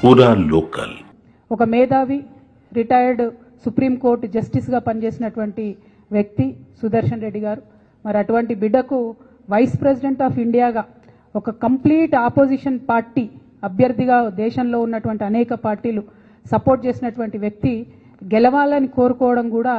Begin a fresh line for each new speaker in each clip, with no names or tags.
పూరా లోకల్
ఒక మేధావి రిటైర్డ్ సుప్రీంకోర్టు జస్టిస్గా పనిచేసినటువంటి వ్యక్తి సుదర్శన్ రెడ్డి గారు. మరి అటువంటి బిడ్డకు వైస్ ప్రెసిడెంట్ ఆఫ్ ఇండియాగా ఒక కంప్లీట్ ఆపోజిషన్ పార్టీ అభ్యర్థిగా దేశంలో ఉన్నటువంటి అనేక పార్టీలు సపోర్ట్ చేసినటువంటి వ్యక్తి గెలవాలని కోరుకోవడం కూడా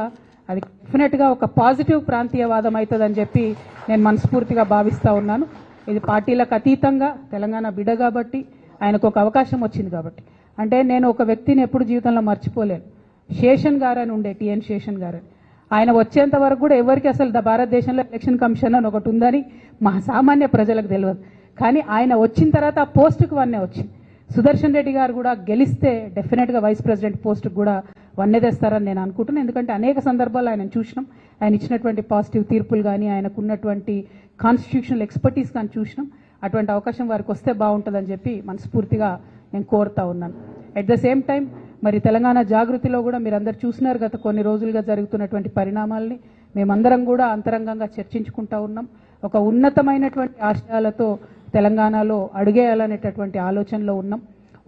అది డెఫినెట్గా ఒక పాజిటివ్ ప్రాంతీయవాదం అవుతుందని చెప్పి నేను మనస్ఫూర్తిగా భావిస్తూ ఉన్నాను. ఇది పార్టీలకు అతీతంగా తెలంగాణ బిడ్డ కాబట్టి ఆయనకు ఒక అవకాశం వచ్చింది కాబట్టి. అంటే నేను ఒక వ్యక్తిని ఎప్పుడు జీవితంలో మర్చిపోలేను. శేషన్ గారు అని ఉండే, టిఎన్ శేషన్ గారు అని. ఆయన వచ్చేంత వరకు కూడా ఎవరికి అసలు భారతదేశంలో ఎలక్షన్ కమిషన్ అని ఒకటి ఉందని మా సామాన్య ప్రజలకు తెలియదు. కానీ ఆయన వచ్చిన తర్వాత ఆ పోస్టుకు వన్నే వచ్చింది. సుదర్శన్ రెడ్డి గారు కూడా గెలిస్తే డెఫినెట్గా వైస్ ప్రెసిడెంట్ పోస్టుకు కూడా వన్నే తెస్తారని నేను అనుకుంటున్నాను. ఎందుకంటే అనేక సందర్భాల్లో ఆయన చూసినాం, ఆయన ఇచ్చినటువంటి పాజిటివ్ తీర్పులు కానీ ఆయనకు ఉన్నటువంటి కాన్స్టిట్యూషనల్ ఎక్స్పర్టీస్ కానీ చూసినాం. అటువంటి అవకాశం వారికి వస్తే బాగుంటుందని చెప్పి మనస్ఫూర్తిగా నేను కోరుతా ఉన్నాను. అట్ ద సేమ్ టైం మరి తెలంగాణ జాగృతిలో కూడా మీరు అందరు చూసినారు గత కొన్ని రోజులుగా జరుగుతున్నటువంటి పరిణామాలని మేమందరం కూడా అంతరంగంగా చర్చించుకుంటా ఉన్నాం. ఒక ఉన్నతమైనటువంటి ఆశయాలతో తెలంగాణలో అడుగేయాలనేటటువంటి ఆలోచనలో ఉన్నాం.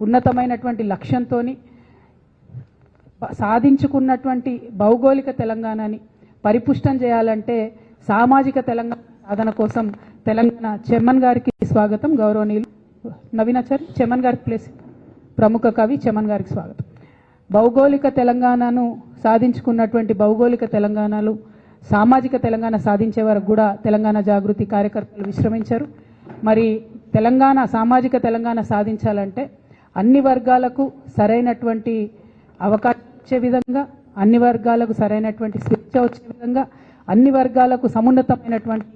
ఉన్నతమైనటువంటి లక్ష్యంతో సాధించుకున్నటువంటి భౌగోళిక తెలంగాణని పరిపుష్టం చేయాలంటే సామాజిక తెలంగాణ సాధన కోసం తెలంగాణ చెమ్మన్ గారికి స్వాగతం. గౌరవనీయులు నవీనాచారి చెమ్మన్ గారికి ప్లేస్, ప్రముఖ కవి చెమ్మన్ గారికి స్వాగతం. భౌగోళిక తెలంగాణను సాధించుకున్నటువంటి భౌగోళిక తెలంగాణలు సామాజిక తెలంగాణ సాధించే వరకు కూడా తెలంగాణ జాగృతి కార్యకర్తలు విశ్రమించారు. మరి తెలంగాణ సామాజిక తెలంగాణ సాధించాలంటే అన్ని వర్గాలకు సరైనటువంటి అవకాశం వచ్చే విధంగా, అన్ని వర్గాలకు సరైనటువంటి స్వేచ్ఛ వచ్చే విధంగా, అన్ని వర్గాలకు సమున్నతమైనటువంటి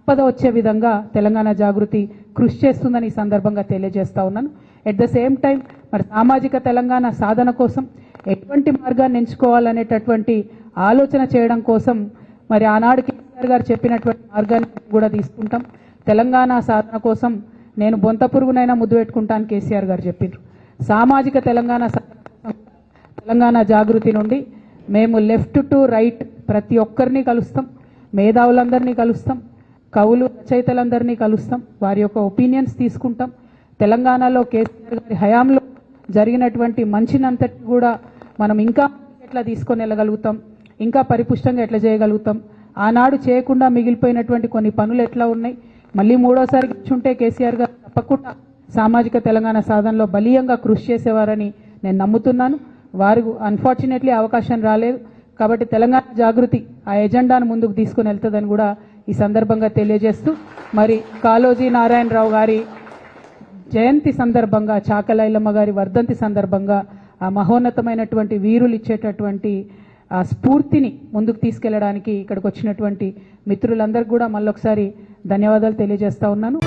సంపద వచ్చే విధంగా తెలంగాణ జాగృతి కృషి చేస్తుందని ఈ సందర్భంగా తెలియజేస్తా ఉన్నాను. ఎట్ ద సేమ్ టైం మరి సామాజిక తెలంగాణ సాధన కోసం ఎటువంటి మార్గాన్ని ఎంచుకోవాలనేటటువంటి ఆలోచన చేయడం కోసం మరి ఆనాడు కేసీఆర్ గారు చెప్పినటువంటి మార్గాన్ని కూడా తీసుకుంటాం. తెలంగాణ సాధన కోసం నేను బొంత పురుగునైనా ముద్దు పెట్టుకుంటాను కేసీఆర్ గారు చెప్పారు. సామాజిక తెలంగాణ తెలంగాణ జాగృతి నుండి మేము లెఫ్ట్ టు రైట్ ప్రతి ఒక్కరిని కలుస్తాం, మేధావులందరినీ కలుస్తాం, కవులు రచయితలందరినీ కలుస్తాం, వారి యొక్క ఒపీనియన్స్ తీసుకుంటాం. తెలంగాణలో కేసీఆర్ గారి హయాంలో జరిగినటువంటి మంచినంతటి కూడా మనం ఇంకా ఎట్లా తీసుకొని వెళ్ళగలుగుతాం, ఇంకా పరిపుష్టంగా ఎట్లా చేయగలుగుతాం, ఆనాడు చేయకుండా మిగిలిపోయినటువంటి కొన్ని పనులు ఎట్లా ఉన్నాయి, మళ్ళీ మూడోసారి కూర్చుంటే కేసీఆర్ గారు తప్పకుండా సామాజిక తెలంగాణ సాధనలో బలీయంగా కృషి చేసేవారని నేను నమ్ముతున్నాను. వారు అన్ఫార్చునేట్లీ అవకాశం రాలేదు కాబట్టి తెలంగాణ జాగృతి ఆ ఎజెండాను ముందుకు తీసుకుని వెళ్తుందని కూడా ఈ సందర్భంగా తెలియజేస్తూ మరి కాళోజీ నారాయణరావు గారి జయంతి సందర్భంగా, చాకలైలమ్మ గారి వర్ధంతి సందర్భంగా ఆ మహోన్నతమైనటువంటి వీరులు ఇచ్చేటటువంటి ఆ స్ఫూర్తిని ముందుకు తీసుకెళ్లడానికి ఇక్కడికి వచ్చినటువంటి మిత్రులందరికీ కూడా మళ్ళొకసారి ధన్యవాదాలు తెలియజేస్తా ఉన్నాను.